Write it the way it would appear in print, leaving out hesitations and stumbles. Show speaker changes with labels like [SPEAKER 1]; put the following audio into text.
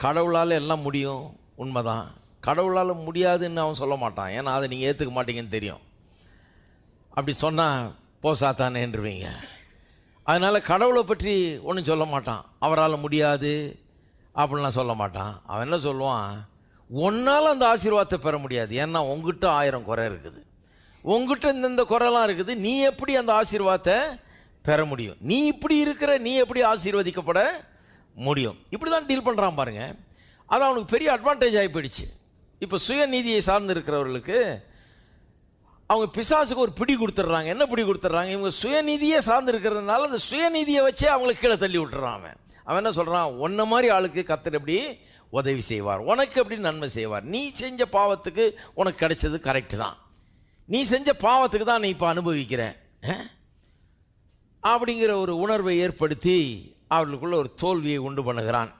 [SPEAKER 1] கடவுளால் எல்லாம் முடியும், உண்மைதான். கடவுளால் முடியாதுன்னு அவன் சொல்ல மாட்டான், ஏன்னா அதை நீங்கள் ஏற்றுக்க மாட்டீங்கன்னு தெரியும். அப்படி சொன்னால் போ சாத்தானேன்றுவீங்க. அதனால் கடவுளை பற்றி ஒன்றும் சொல்ல மாட்டான், அவரால் முடியாது அப்படின்லாம் சொல்ல மாட்டான். அவன் என்ன சொல்லுவான், ஒன்றால் அந்த ஆசீர்வாதத்தை பெற முடியாது, ஏன்னா உங்ககிட்ட 1000 குறை இருக்குது, உங்ககிட்ட இந்த குறைலாம் இருக்குது, நீ எப்படி அந்த ஆசீர்வாதத்தை பெற முடியும், நீ இப்படி இருக்கிற, நீ எப்படி ஆசீர்வதிக்கப்பட முடியும். இப்படி தான் டீல் பண்ணுறான் பாருங்கள். அது அவனுக்கு பெரிய அட்வான்டேஜ் ஆகி போயிடுச்சு. இப்போ சுயநீதியை சார்ந்து இருக்கிறவர்களுக்கு அவங்க பிசாசுக்கு ஒரு பிடி கொடுத்துட்றாங்க. என்ன பிடி கொடுத்துட்றாங்க, இவங்க சுயநீதியே சார்ந்து இருக்கிறதுனால அந்த சுயநீதியை வச்சே அவங்களை கீழே தள்ளி விட்டுறான். அவன் என்ன சொல்கிறான், உன்ன மாதிரி ஆளுக்கு கர்த்தர் எப்படி உதவி செய்வார், உனக்கு எப்படி நன்மை செய்வார், நீ செஞ்ச பாவத்துக்கு உனக்கு கிடைச்சது கரெக்டு தான், நீ செஞ்ச பாவத்துக்கு தான் நீ இப்போ அனுபவிக்கிற அப்படிங்கிற ஒரு உணர்வை ஏற்படுத்தி அவர்களுக்குள்ள ஒரு தோல்வியை உண்டு பண்ணுகிறான்.